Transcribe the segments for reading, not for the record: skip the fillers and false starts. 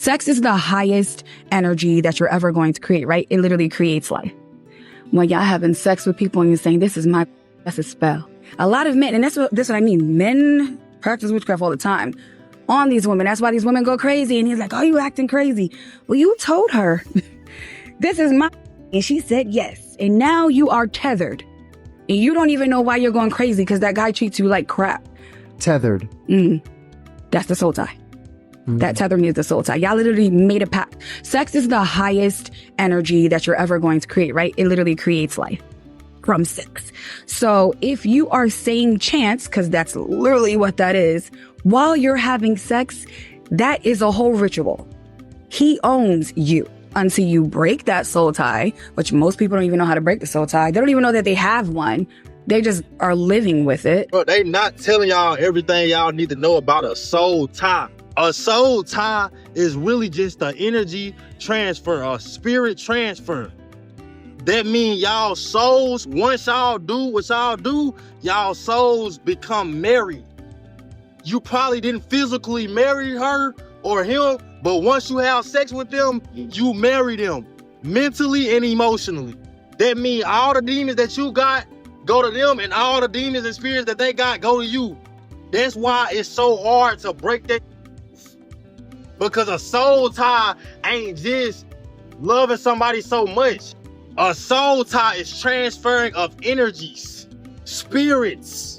Sex is the highest energy that you're ever going to create, right? It literally creates life. When y'all having sex with people and you're saying, that's a spell. A lot of men, and that's what I mean. Men practice witchcraft all the time on these women. That's why these women go crazy. And he's like, oh, you acting crazy. Well, you told her, this is my, and she said yes. And now you are tethered. And you don't even know why you're going crazy because that guy treats you like crap. Tethered. That's the soul tie. That tethering is the soul tie. Y'all literally made a pact. Sex is the highest energy that you're ever going to create, right? It literally creates life from sex. So if you are saying chants, because that's literally what that is, while you're having sex, that is a whole ritual. He owns you until you break that soul tie, which most people don't even know how to break the soul tie. They don't even know that they have one. They just are living with it. Bro, they not telling y'all everything y'all need to know about a soul tie. A soul tie is really just an energy transfer, a spirit transfer. That means y'all souls, once y'all do what y'all do, y'all souls become married. You probably didn't physically marry her or him, but once you have sex with them, you marry them mentally and emotionally. That means all the demons that you got go to them, and all the demons and spirits that they got go to you. That's why it's so hard to break that. Because a soul tie ain't just loving somebody so much. A soul tie is transferring of energies, spirits.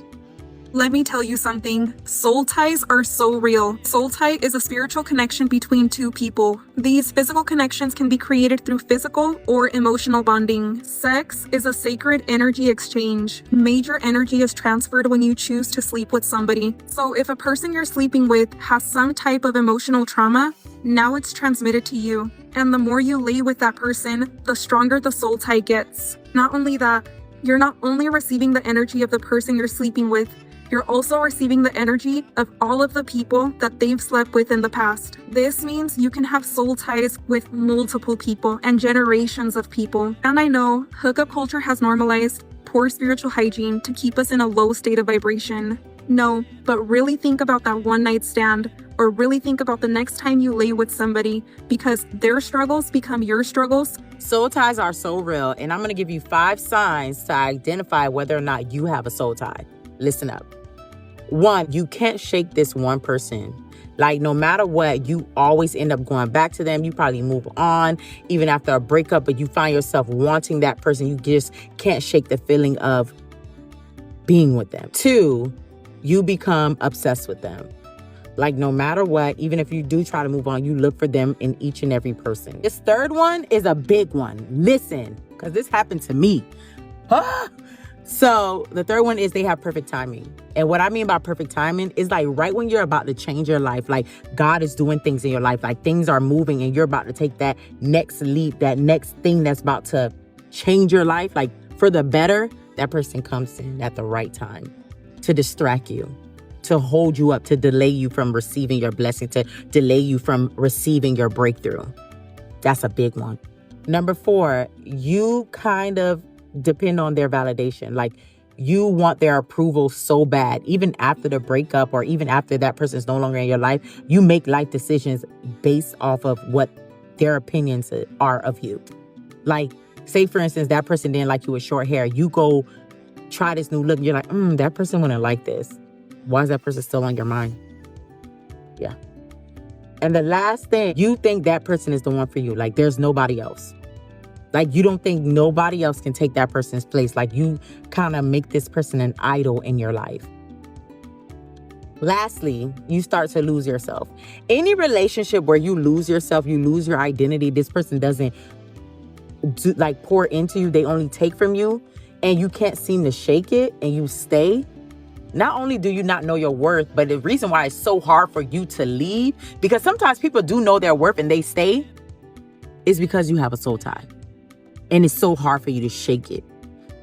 Let me tell you something. Soul ties are so real. Soul tie is a spiritual connection between two people. These physical connections can be created through physical or emotional bonding. Sex is a sacred energy exchange. Major energy is transferred when you choose to sleep with somebody. So if a person you're sleeping with has some type of emotional trauma, now it's transmitted to you. And the more you lay with that person, the stronger the soul tie gets. Not only that, you're not only receiving the energy of the person you're sleeping with, you're also receiving the energy of all of the people that they've slept with in the past. This means you can have soul ties with multiple people and generations of people. And I know hookup culture has normalized poor spiritual hygiene to keep us in a low state of vibration. No, but really think about that one night stand, or really think about the next time you lay with somebody, because their struggles become your struggles. Soul ties are so real, and I'm going to give you 5 signs to identify whether or not you have a soul tie. Listen up. 1, you can't shake this one person. Like, no matter what, you always end up going back to them. You probably move on even after a breakup, but you find yourself wanting that person. You just can't shake the feeling of being with them. 2, you become obsessed with them. Like, no matter what, even if you do try to move on, you look for them in each and every person. This 3rd one is a big one. Listen, because this happened to me. So the 3rd one is they have perfect timing. And what I mean by perfect timing is like right when you're about to change your life, like God is doing things in your life, like things are moving and you're about to take that next leap, that next thing that's about to change your life, like for the better, that person comes in at the right time to distract you, to hold you up, to delay you from receiving your blessing, to delay you from receiving your breakthrough. That's a big one. Number 4, you kind of depend on their validation. Like, you want their approval so bad. Even after the breakup or even after that person is no longer in your life, you make life decisions based off of what their opinions are of you. Like, say, for instance, that person didn't like you with short hair. You go try this new look and you're like, that person wouldn't like this. Why is that person still on your mind? Yeah. And the last thing, you think that person is the one for you. Like, there's nobody else. Like, you don't think nobody else can take that person's place. Like, you kind of make this person an idol in your life. Lastly, you start to lose yourself. Any relationship where you lose yourself, you lose your identity, this person doesn't pour into you, they only take from you, and you can't seem to shake it, and you stay. Not only do you not know your worth, but the reason why it's so hard for you to leave, because sometimes people do know their worth and they stay, is because you have a soul tie. And it's so hard for you to shake it.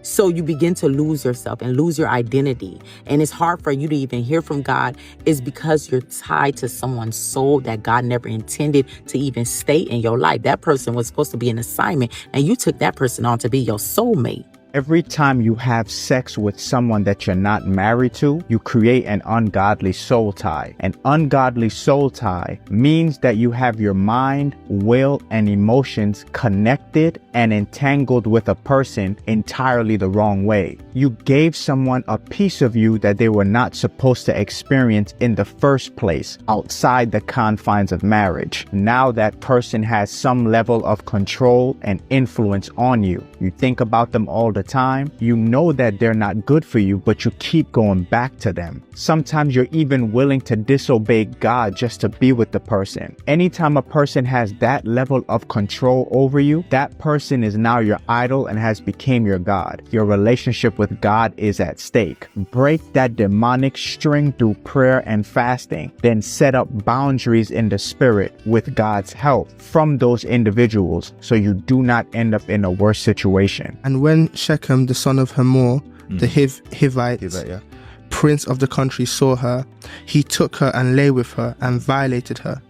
So you begin to lose yourself and lose your identity. And it's hard for you to even hear from God, is because you're tied to someone's soul that God never intended to even stay in your life. That person was supposed to be an assignment, and you took that person on to be your soulmate. Every time you have sex with someone that you're not married to, you create an ungodly soul tie. An ungodly soul tie means that you have your mind, will, and emotions connected and entangled with a person entirely the wrong way. You gave someone a piece of you that they were not supposed to experience in the first place, outside the confines of marriage. Now that person has some level of control and influence on you. You think about them all the time. You know that they're not good for you, but you keep going back to them. Sometimes you're even willing to disobey God just to be with the person. Anytime a person has that level of control over you, that person is now your idol and has become your God. Your relationship with God is at stake. Break that demonic string through prayer and fasting. Then set up boundaries in the spirit with God's help from those individuals so you do not end up in a worse situation. And when Shechem, the son of Hamor, the Hivite, prince of the country, saw her, he took her and lay with her and violated her.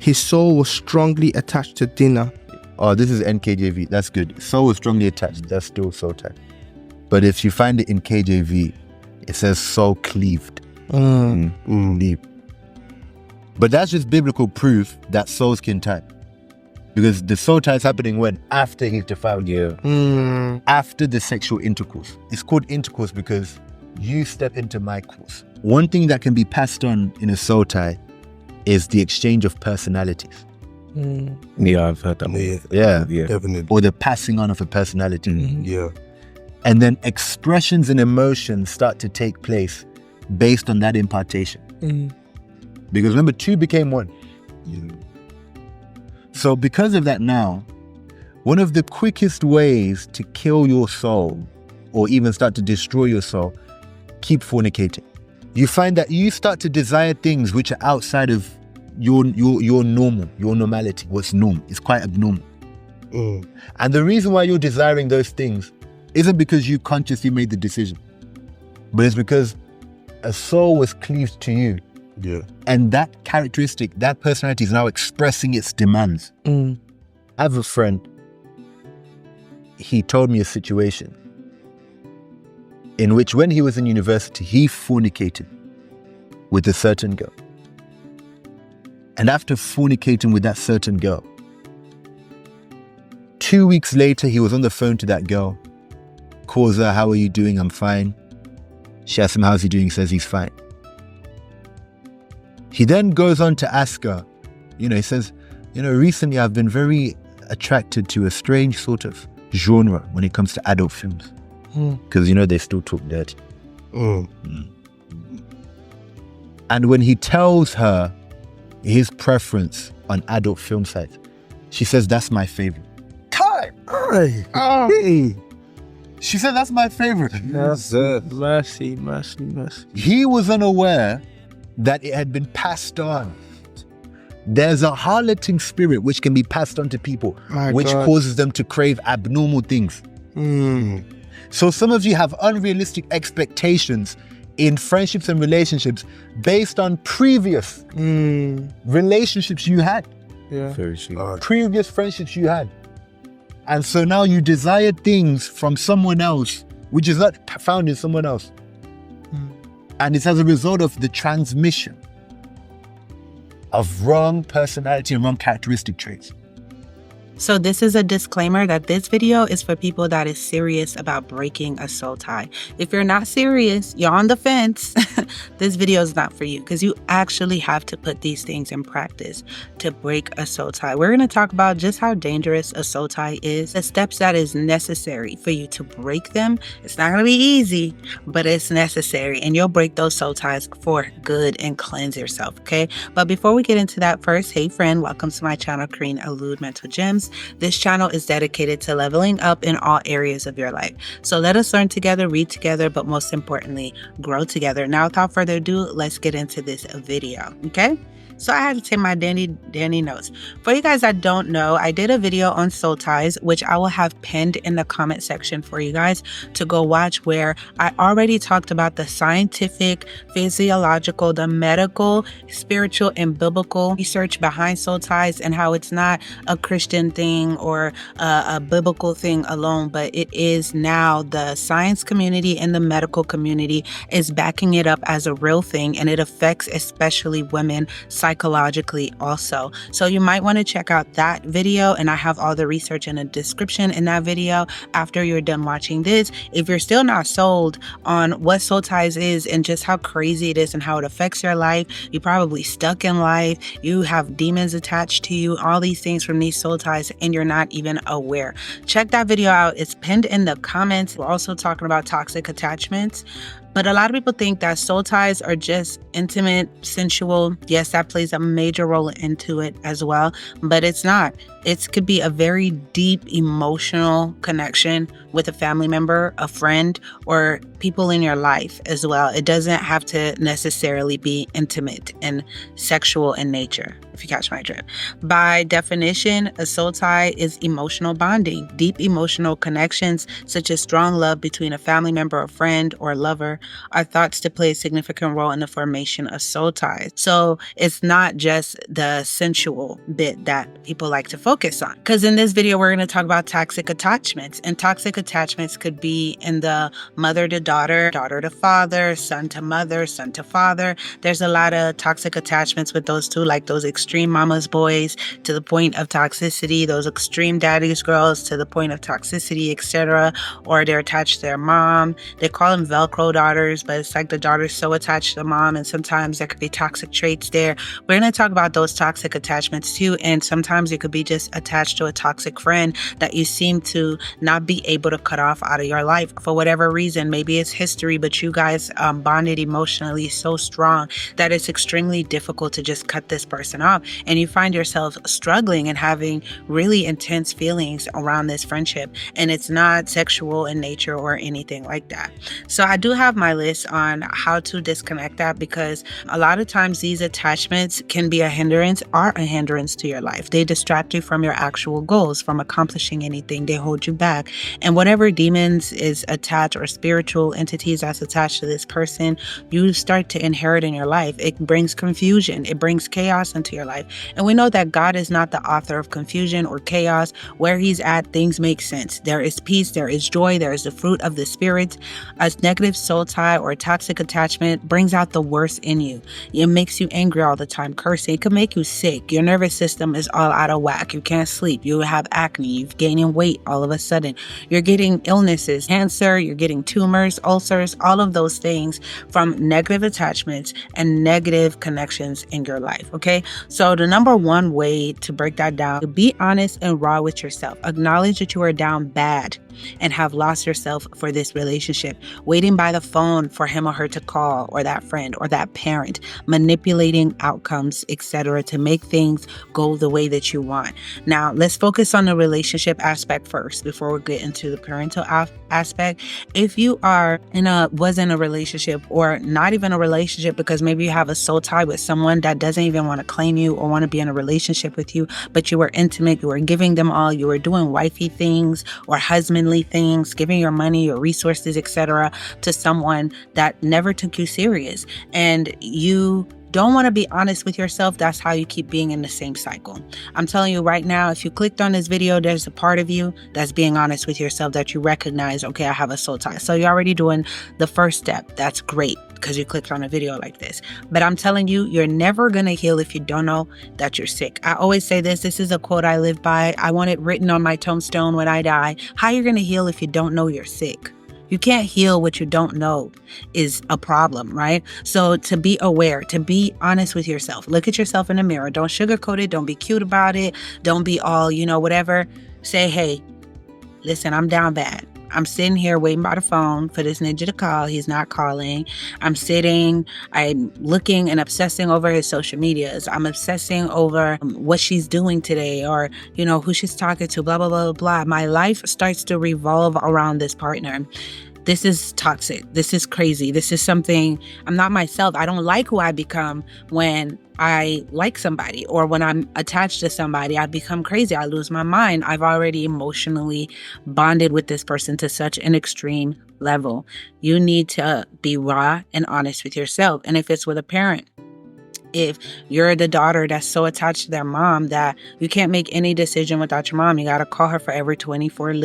His soul was strongly attached to Dinah. Oh, this is NKJV. That's good. Soul is strongly attached. That's still soul tied. But if you find it in KJV, it says soul cleaved. Cleaved. But that's just biblical proof that souls can tie. Because the soul tie is happening when? After he's defiled you. After the sexual intercourse. It's called intercourse because you step into my course. One thing that can be passed on in a soul tie is the exchange of personalities. Yeah, I've heard that. Yeah. Definitely. Or the passing on of a personality. Yeah. And then expressions and emotions start to take place based on that impartation. Because remember, two became one. So because of that now, one of the quickest ways to kill your soul or even start to destroy your soul, keep fornicating. You find that you start to desire things which are outside of your normality, what's norm. It's quite abnormal. And the reason why you're desiring those things isn't because you consciously made the decision, but it's because a soul was cleaved to you. And that characteristic, that personality is now expressing its demands. I have a friend, he told me a situation in which when he was in university, he fornicated with a certain girl. And after fornicating with that certain girl, 2 weeks later, he was on the phone to that girl, calls her, "How are you doing?" "I'm fine." She asks him, "How's he doing?" He says he's fine. He then goes on to ask her, he says, recently I've been very attracted to a strange sort of genre when it comes to adult films. Because, they still talk dirty. And when he tells her his preference on adult film sites, she says, "That's my favorite." She said, "That's my favorite." Mercy. He was unaware that it had been passed on. There's a harloting spirit which can be passed on to people, which causes them to crave abnormal things. So some of you have unrealistic expectations in friendships and relationships based on previous relationships you had. Very true. Previous friendships you had. And so now you desire things from someone else, which is not found in someone else. And it's as a result of the transmission of wrong personality and wrong characteristic traits. So this is a disclaimer that this video is for people that is serious about breaking a soul tie. If you're not serious, you're on the fence, this video is not for you because you actually have to put these things in practice to break a soul tie. We're going to talk about just how dangerous a soul tie is, the steps that is necessary for you to break them. It's not going to be easy, but it's necessary, and you'll break those soul ties for good and cleanse yourself, okay? But before we get into that, first, hey friend, welcome to my channel, Green Elude Mental Gems. This channel is dedicated to leveling up in all areas of your life. So let us learn together, read together, but most importantly, grow together. Now, without further ado, let's get into this video, okay? So I had to take my dandy notes. For you guys that don't know, I did a video on soul ties, which I will have pinned in the comment section for you guys to go watch, where I already talked about the scientific, physiological, the medical, spiritual, and biblical research behind soul ties, and how it's not a Christian thing or a biblical thing alone, but it is now the science community and the medical community is backing it up as a real thing, and it affects especially women psychologically also. So you might want to check out that video, and I have all the research in the description in that video after you're done watching this. If you're still not sold on what soul ties is and just how crazy it is and how it affects your life, you're probably stuck in life, you have demons attached to you, all these things from these soul ties, and you're not even aware. Check that video out. It's pinned in the comments. We're also talking about toxic attachments. But a lot of people think that soul ties are just intimate, sensual. Yes, that plays a major role into it as well, but it's not. It could be a very deep emotional connection with a family member, a friend, or people in your life as well. It doesn't have to necessarily be intimate and sexual in nature, if you catch my drift. By definition, a soul tie is emotional bonding, deep emotional connections, such as strong love between a family member, a friend, or a lover, are thought to play a significant role in the formation of soul ties. So it's not just the sensual bit that people like to focus on. Because in this video, we're going to talk about toxic attachments. And toxic attachments could be in the mother to daughter, daughter to father, son to mother, son to father. There's a lot of toxic attachments with those two, like those extreme mama's boys to the point of toxicity, those extreme daddy's girls to the point of toxicity, etc. Or they're attached to their mom. They call them Velcro daughters, but it's like the daughter's so attached to the mom, and sometimes there could be toxic traits there. We're going to talk about those toxic attachments too, and sometimes you could be just attached to a toxic friend that you seem to not be able to cut off out of your life for whatever reason. Maybe it's history, but you guys bonded emotionally so strong that it's extremely difficult to just cut this person off, and you find yourself struggling and having really intense feelings around this friendship, and it's not sexual in nature or anything like that. So I do have my list on how to disconnect that, because a lot of times these attachments can be a hindrance to your life. They distract you from your actual goals, from accomplishing anything. They hold you back. And whatever demons is attached, or spiritual entities that's attached to this person, you start to inherit in your life. It brings confusion. It brings chaos into your life. And we know that God is not the author of confusion or chaos. Where he's at, things make sense. There is peace. There is joy. There is the fruit of the spirit. A negative soul tie or toxic attachment brings out the worst in you. It makes you angry all the time, cursing. It can make you sick. Your nervous system is all out of whack. You can't sleep. You have acne. You're gaining weight all of a sudden. You're getting illnesses, cancer. You're getting tumors, ulcers, all of those things from negative attachments and negative connections in your life. Okay. So the number one way to break that down, to be honest and raw with yourself. Acknowledge that you are down bad and have lost yourself for this relationship, waiting by the phone for him or her to call, or that friend or that parent, manipulating outcomes, etc., to make things go the way that you want. Now, let's focus on the relationship aspect first before we get into the parental aspect. If you was in a relationship, or not even a relationship, because maybe you have a soul tie with someone that doesn't even want to claim you or want to be in a relationship with you, but you were intimate, you were giving them all, you were doing wifey things or husbandly things, giving your money, your resources, etc., to someone that never took you serious, and you don't want to be honest with yourself, that's how you keep being in the same cycle. I'm telling you right now, if you clicked on this video, there's a part of you that's being honest with yourself, that you recognize, okay, I have a soul tie. So you're already doing the first step. That's great, because you clicked on a video like this. But I'm telling you, you're never going to heal if you don't know that you're sick. I always say this is a quote I live by. I want it written on my tombstone when I die. How you're going to heal if you don't know you're sick? You can't heal what you don't know is a problem, right? So to be aware, to be honest with yourself, look at yourself in the mirror. Don't sugarcoat it. Don't be cute about it. Don't be all, whatever. Say, hey, listen, I'm down bad. I'm sitting here waiting by the phone for this ninja to call. He's not calling. I'm looking and obsessing over his social medias. I'm obsessing over what she's doing today, or, who she's talking to, blah, blah, blah, blah. My life starts to revolve around this partner. this is toxic. This is crazy. This is something, I'm not myself. I don't like who I become when I like somebody, or when I'm attached to somebody. I become crazy. I lose my mind. I've already emotionally bonded with this person to such an extreme level. You need to be raw and honest with yourself. And if it's with a parent, if you're the daughter that's so attached to their mom that you can't make any decision without your mom, you got to call her for every 24/7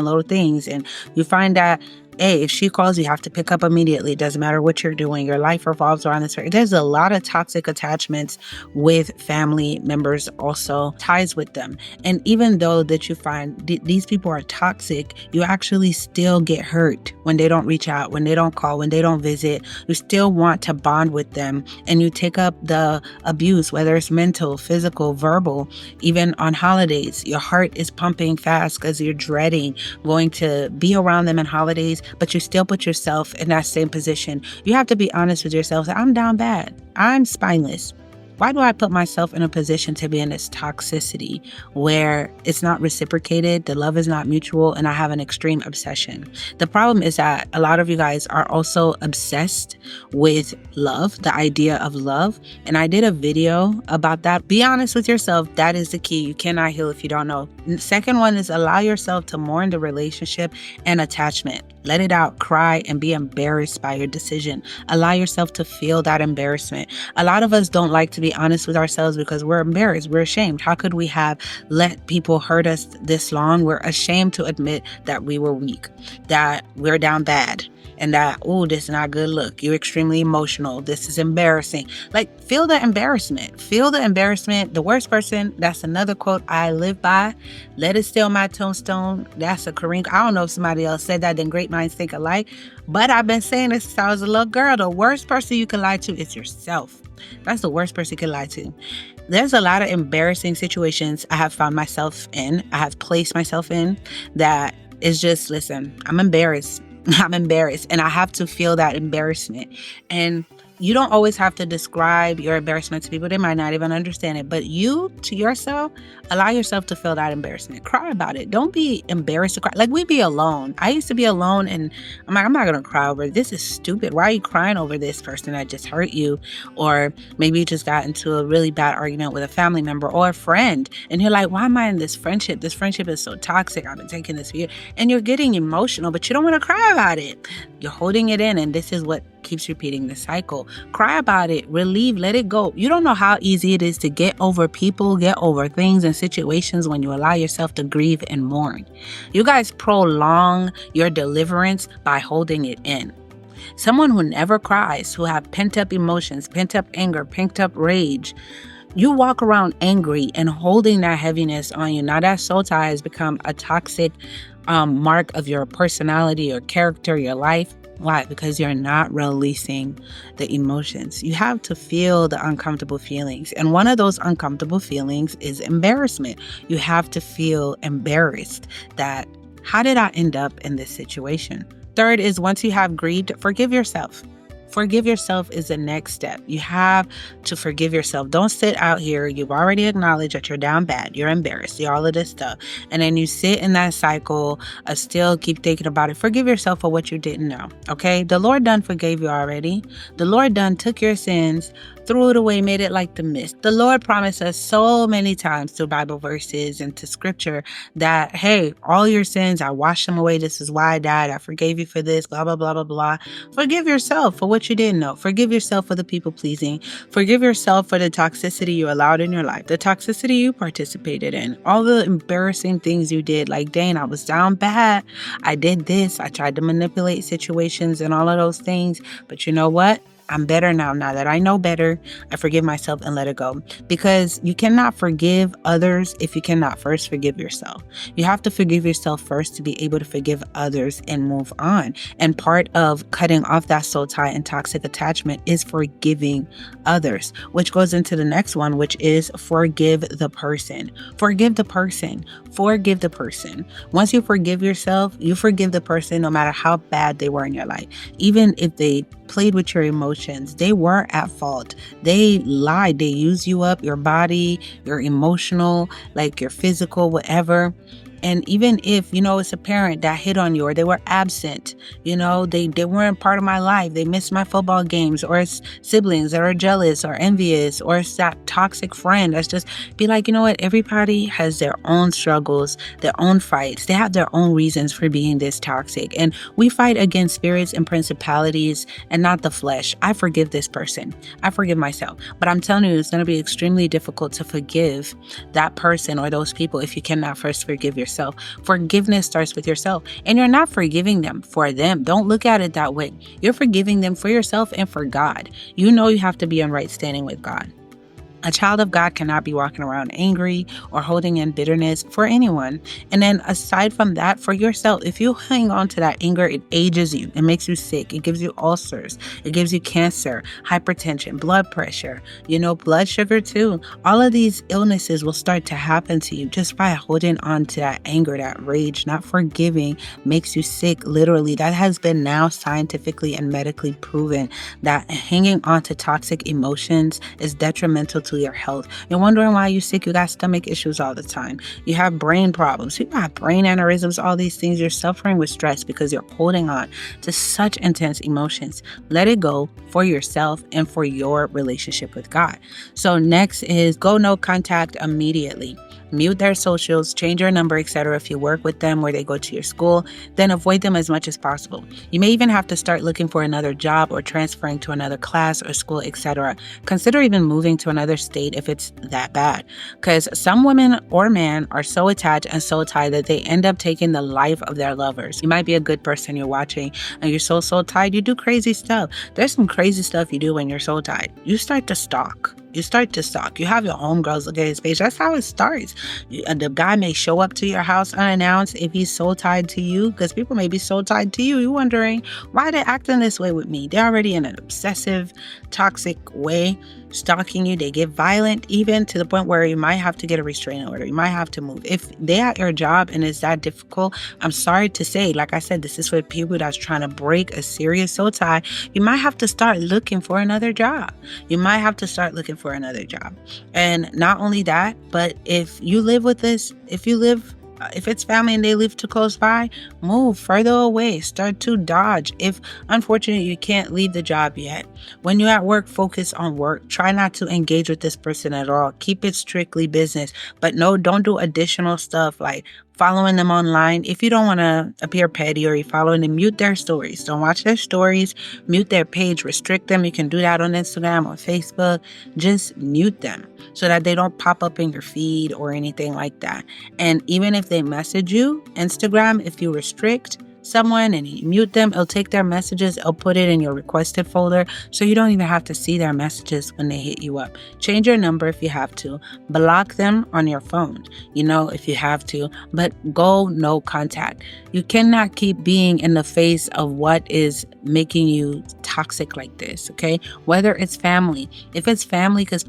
little things. And you find that, hey, if she calls, you have to pick up immediately. It doesn't matter what you're doing. Your life revolves around this. There's a lot of toxic attachments with family members, also ties with them. And even though that you find these people are toxic, you actually still get hurt when they don't reach out, when they don't call, when they don't visit. You still want to bond with them, and you take up the abuse, whether it's mental, physical, verbal. Even on holidays, your heart is pumping fast because you're dreading going to be around them in holidays, but you still put yourself in that same position. You have to be honest with yourself. I'm down bad. I'm spineless. Why do I put myself in a position to be in this toxicity where it's not reciprocated, the love is not mutual, and I have an extreme obsession? The problem is that a lot of you guys are also obsessed with love, the idea of love. And I did a video about that. Be honest with yourself. That is the key. You cannot heal if you don't know. The second one is allow yourself to mourn the relationship and attachment. Let it out, cry, and be embarrassed by your decision. Allow yourself to feel that embarrassment. A lot of us don't like to be honest with ourselves because we're embarrassed. We're ashamed. How could we have let people hurt us this long? We're ashamed to admit that we were weak, that we're down bad, and that, oh, this is not a good look. You're extremely emotional. This is embarrassing. Like, feel the embarrassment. Feel the embarrassment. The worst person, that's another quote I live by. Let it stay on my tombstone. That's a Kareem. I don't know if somebody else said that, then great minds think alike. But I've been saying this since I was a little girl. The worst person you can lie to is yourself. That's the worst person you can lie to. There's a lot of embarrassing situations I have found myself in. I have placed myself in that is just, listen, I'm embarrassed. I'm embarrassed, and I have to feel that embarrassment. And you don't always have to describe your embarrassment to people. They might not even understand it. But you, to yourself, allow yourself to feel that embarrassment. Cry about it. Don't be embarrassed to cry. Like, we be alone. I used to be alone, and I'm like, I'm not going to cry over it. This is stupid. Why are you crying over this person that just hurt you? Or maybe you just got into a really bad argument with a family member or a friend. And you're like, why am I in this friendship? This friendship is so toxic. I've been taking this for years. And you're getting emotional, but you don't want to cry about it. You're holding it in, and this is what keeps repeating the cycle. Cry about it, relieve, let it go. You don't know how easy it is to get over people, get over things and situations when you allow yourself to grieve and mourn. You guys prolong your deliverance by holding it in. Someone who never cries, who have pent up emotions, pent up anger, pent up rage, you walk around angry and holding that heaviness on you. Now that soul tie has become a toxic mark of your personality, your character, your life. Why? Because you're not releasing the emotions. You have to feel the uncomfortable feelings. And one of those uncomfortable feelings is embarrassment. You have to feel embarrassed that, how did I end up in this situation? Third is, once you have grieved, forgive yourself. Forgive yourself is the next step. You have to forgive yourself. Don't sit out here. You've already acknowledged that you're down bad. You're embarrassed. You're all of this stuff. And then you sit in that cycle of still keep thinking about it. Forgive yourself for what you didn't know. Okay? The Lord done forgave you already. The Lord done took your sins, threw it away, made it like the mist. The Lord promised us so many times through Bible verses and to scripture that, hey, all your sins, I washed them away. This is why I died. I forgave you for this, blah, blah, blah, blah, blah. Forgive yourself for what you didn't know. Forgive yourself for the people pleasing. Forgive yourself for the toxicity you allowed in your life, the toxicity you participated in, all the embarrassing things you did. Like, dang, I was down bad. I did this. I tried to manipulate situations and all of those things. But you know what? I'm better now. Now that I know better, I forgive myself and let it go. Because you cannot forgive others if you cannot first forgive yourself. You have to forgive yourself first to be able to forgive others and move on. And part of cutting off that soul tie and toxic attachment is forgiving others, which goes into the next one, which is forgive the person. Forgive the person. Forgive the person. Once you forgive yourself, you forgive the person no matter how bad they were in your life. Even if they played with your emotions, they were at fault. They lied. They used you up, your body, your emotional, like your physical, whatever. And even if, it's a parent that hit on you or they were absent, they weren't part of my life. They missed my football games, or it's siblings that are jealous or envious, or it's that toxic friend that's just be like, you know what? Everybody has their own struggles, their own fights. They have their own reasons for being this toxic. And we fight against spirits and principalities and not the flesh. I forgive this person. I forgive myself. But I'm telling you, it's going to be extremely difficult to forgive that person or those people if you cannot first forgive yourself. Forgiveness starts with yourself. And you're not forgiving them for them. Don't look at it that way. You're forgiving them for yourself and for God. You know you have to be in right standing with God. A child of God cannot be walking around angry or holding in bitterness for anyone. And then aside from that, for yourself, if you hang on to that anger, it ages you. It makes you sick. It gives you ulcers. It gives you cancer, hypertension, blood pressure, blood sugar too. All of these illnesses will start to happen to you just by holding on to that anger, that rage. Not forgiving makes you sick, literally. That has been now scientifically and medically proven that hanging on to toxic emotions is detrimental to your health. You're wondering why you're sick. You got stomach issues all the time. You have brain problems. You got brain aneurysms, all these things. You're suffering with stress because you're holding on to such intense emotions. Let it go for yourself and for your relationship with God. So next is go no contact immediately. Mute their socials, change your number, etc. If you work with them or they go to your school, then avoid them as much as possible. You may even have to start looking for another job or transferring to another class or school, etc. Consider even moving to another state if it's that bad. Because some women or men are so attached and so tied that they end up taking the life of their lovers. You might be a good person you're watching and you're so tied, you do crazy stuff. There's some crazy stuff you do when you're so tied. You start to stalk. You have your homegirls look at his page. That's how it starts. The guy may show up to your house unannounced if he's so tied to you, because people may be so tied to you. You're wondering, why are they acting this way with me? They're already in an obsessive, toxic way, stalking you. They get violent, even to the point where you might have to get a restraining order. You might have to move. If they're at your job and it's that difficult, I'm sorry to say, like I said, this is for people that's trying to break a serious soul tie. You might have to start looking for another job. And not only that, but if you live with this, if it's family and they live too close by, move further away. Start to dodge. If unfortunately you can't leave the job yet, when you're at work, focus on work. Try not to engage with this person at all. Keep it strictly business. But no, don't do additional stuff like following them online. If you don't want to appear petty or you're following them, mute their stories. Don't watch their stories. Mute their page. Restrict them. You can do that on Instagram or Facebook. Just mute them so that they don't pop up in your feed or anything like that. And even if they message you, Instagram, if you restrict someone and you mute them, it'll take their messages, it'll put it in your requested folder, so you don't even have to see their messages when they hit you up. Change your number if you have to. Block them on your phone, if you have to, but go no contact. You cannot keep being in the face of what is making you toxic like this, okay? Whether it's family. If it's family, because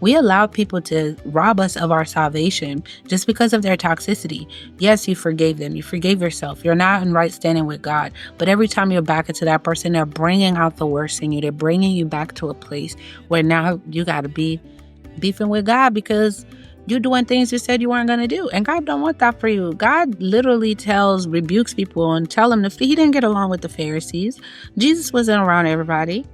we allow people to rob us of our salvation just because of their toxicity. Yes, you forgave them. You forgave yourself. You're not in right standing with God. But every time you're back into that person, they're bringing out the worst in you. They're bringing you back to a place where now you got to be beefing with God because you're doing things you said you weren't going to do. And God don't want that for you. God literally rebukes people and tell them he didn't get along with the Pharisees. Jesus wasn't around everybody.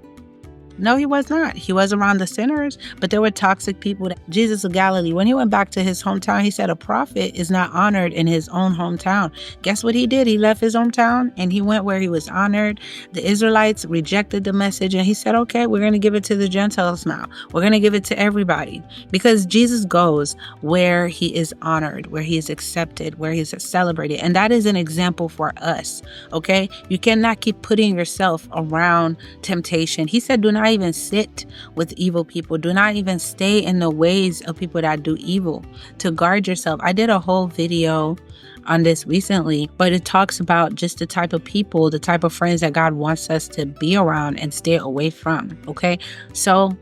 No, he was not. He was around the sinners, but there were toxic people. Jesus of Galilee, when he went back to his hometown, he said a prophet is not honored in his own hometown. Guess what he did? He left his hometown and he went where he was honored. The Israelites rejected the message and he said, okay, we're going to give it to the Gentiles now. We're going to give it to everybody because Jesus goes where he is honored, where he is accepted, where he is celebrated. And that is an example for us, okay? You cannot keep putting yourself around temptation. He said, do not even sit with evil people. Do not even stay in the ways of people that do evil. To guard yourself. I did a whole video on this recently, but it talks about just the type of people, the type of friends that God wants us to be around and stay away from. Okay. So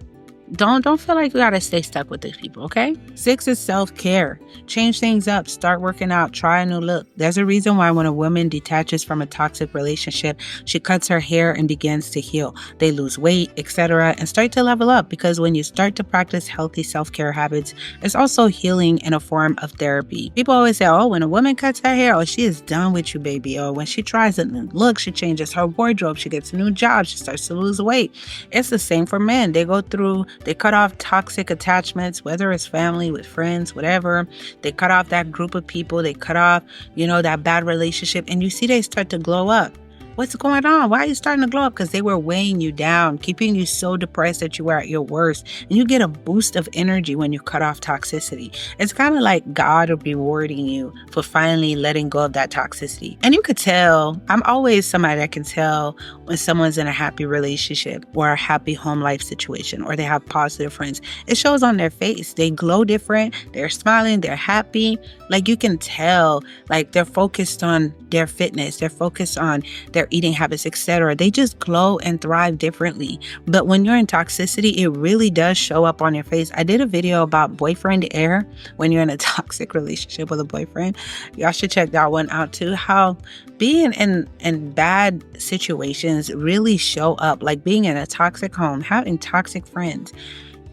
don't feel like you gotta stay stuck with these people, okay? 6 is self-care. Change things up. Start working out. Try a new look. There's a reason why when a woman detaches from a toxic relationship, she cuts her hair and begins to heal. They lose weight, etc., and start to level up, because when you start to practice healthy self-care habits, it's also healing in a form of therapy. People always say, oh, when a woman cuts her hair, oh, she is done with you, baby. Or when she tries a new look, she changes her wardrobe, she gets a new job, she starts to lose weight. It's the same for men. They cut off toxic attachments, whether it's family, with friends, whatever. They cut off that group of people. They cut off, that bad relationship. And you see they start to glow up. What's going on? Why are you starting to glow up? Because they were weighing you down, keeping you so depressed that you were at your worst. And you get a boost of energy when you cut off toxicity. It's kind of like God rewarding you for finally letting go of that toxicity. And you could tell, I'm always somebody that can tell when someone's in a happy relationship or a happy home life situation, or they have positive friends. It shows on their face. They glow different. They're smiling. They're happy. Like you can tell, like they're focused on their fitness. They're focused on their eating habits, etc. They just glow and thrive differently. But when you're in toxicity, it really does show up on your face. I did a video about boyfriend air when you're in a toxic relationship with a boyfriend. Y'all should check that one out too. How being in bad situations really show up, like being in a toxic home, having toxic friends.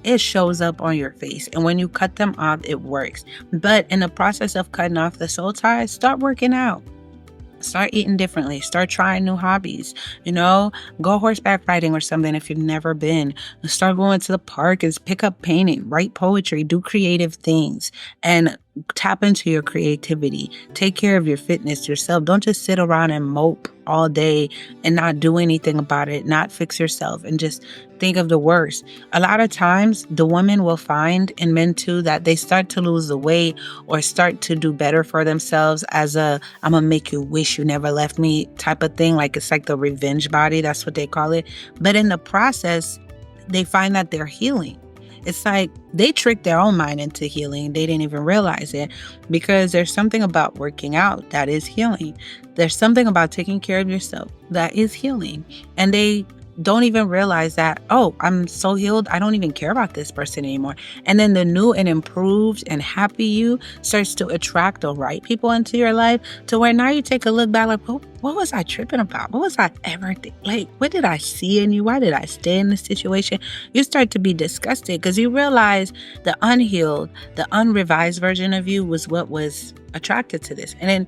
It shows up on your face. And when you cut them off, it works. But in the process of cutting off the soul ties, start working out. Start eating differently. Start trying new hobbies. Go horseback riding or something if you've never been. Start going to the park and pick up painting, write poetry, do creative things, and tap into your creativity. Take care of your fitness yourself. Don't just sit around and mope all day and not do anything about it, not fix yourself, and just think of the worst. A lot of times the women will find, and men too, that they start to lose the weight or start to do better for themselves as a I'm gonna make you wish you never left me type of thing. Like it's like the revenge body, that's what they call it. But in the process, they find that they're healing. It's like they tricked their own mind into healing. They didn't even realize it, because there's something about working out that is healing. There's something about taking care of yourself that is healing. And they don't even realize that, oh, I'm so healed, I don't even care about this person anymore. And then the new and improved and happy you starts to attract the right people into your life, to where now you take a look back like, what was I tripping about? What was I ever like, what did I see in you? Why did I stay in this situation? You start to be disgusted because you realize the unhealed, the unrevised version of you was what was attracted to this. And then,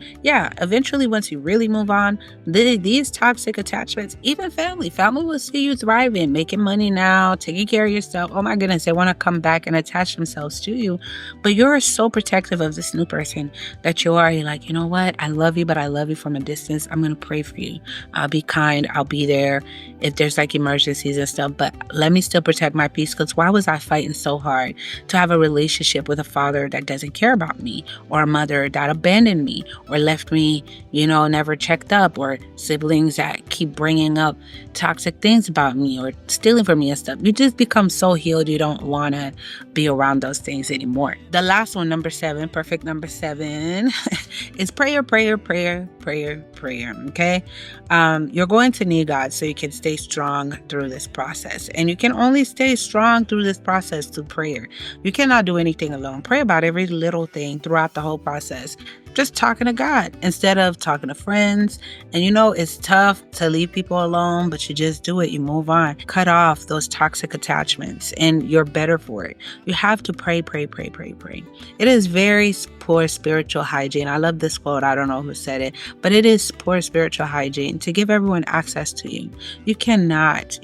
eventually once you really move on, these toxic attachments, even family will see you thriving, making money now, taking care of yourself. Oh my goodness, they want to come back and attach themselves to you. But you're so protective of this new person that you are. You're like, you know what? I love you, but I love you from a distance. I'm going to pray for you. I'll be kind. I'll be there if there's like emergencies and stuff, but let me still protect my peace, because why was I fighting so hard to have a relationship with a father that doesn't care about me, or a mother that abandoned me or left me, never checked up, or siblings that keep bringing up toxic things about me or stealing from me and stuff. You just become so healed, you don't want to be around those things anymore. The last one, number 7, perfect number 7, is prayer. Okay. You're going to need God so you can stay strong through this process. And you can only stay strong through this process through prayer. You cannot do anything alone. Pray about every little thing throughout the whole process. Just talking to God instead of talking to friends. And it's tough to leave people alone, but you just do it. You move on. Cut off those toxic attachments, and you're better for it. You have to pray. It is very poor spiritual hygiene. I love this quote. I don't know who said it, but it is poor spiritual hygiene to give everyone access to you. You cannot.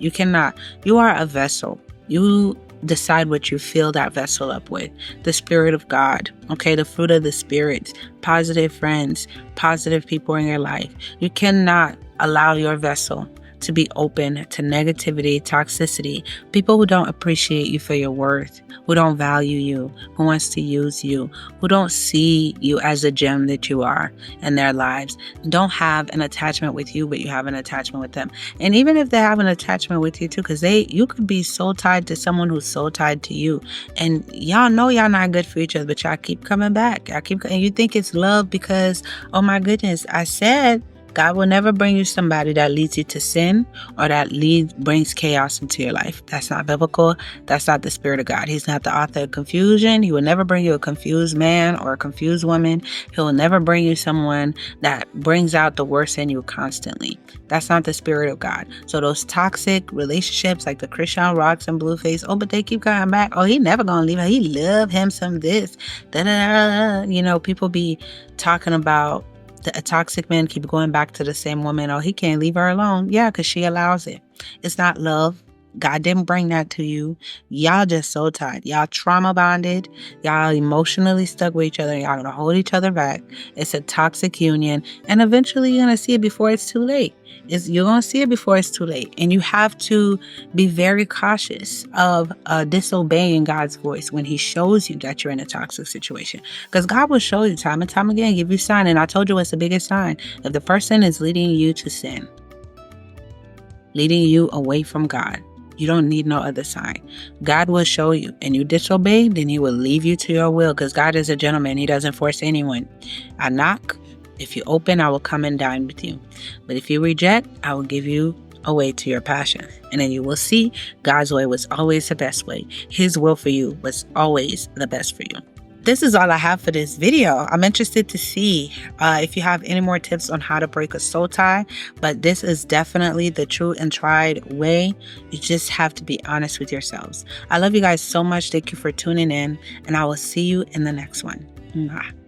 You are a vessel. You decide what you fill that vessel up with. The Spirit of God, okay? The fruit of the Spirit, positive friends, positive people in your life. You cannot allow your vessel to be open to negativity, toxicity, people who don't appreciate you for your worth, who don't value you, who wants to use you, who don't see you as a gem that you are in their lives, don't have an attachment with you, but you have an attachment with them. And even if they have an attachment with you too, because you could be so tied to someone who's so tied to you, and y'all know y'all not good for each other, but y'all keep coming back. And you think it's love because, oh my goodness, I said God will never bring you somebody that leads you to sin or that brings chaos into your life. That's not biblical. That's not the Spirit of God. He's not the author of confusion. He will never bring you a confused man or a confused woman. He will never bring you someone that brings out the worst in you constantly. That's not the Spirit of God. So those toxic relationships like the Christian Rocks and Blueface, oh, but they keep coming back. Oh, he never gonna leave her. He love him some this. You know, people be talking about a toxic man keep going back to the same woman. Oh, he can't leave her alone. Yeah, because she allows it. It's not love. God didn't bring that to you. Y'all just so tied. Y'all trauma bonded. Y'all emotionally stuck with each other. Y'all gonna hold each other back. It's a toxic union. And eventually you're gonna see it before it's too late. You're gonna see it before it's too late. And you have to be very cautious of disobeying God's voice when he shows you that you're in a toxic situation. Because God will show you time and time again, give you sign. And I told you what's the biggest sign. If the person is leading you to sin, leading you away from God, you don't need no other sign. God will show you, and you disobey, then he will leave you to your will, because God is a gentleman. He doesn't force anyone. I knock. If you open, I will come and dine with you. But if you reject, I will give you a way to your passion. And then you will see God's way was always the best way. His will for you was always the best for you. This is all I have for this video. I'm interested to see if you have any more tips on how to break a soul tie, but this is definitely the true and tried way. You just have to be honest with yourselves. I love you guys so much. Thank you for tuning in, and I will see you in the next one. Mwah.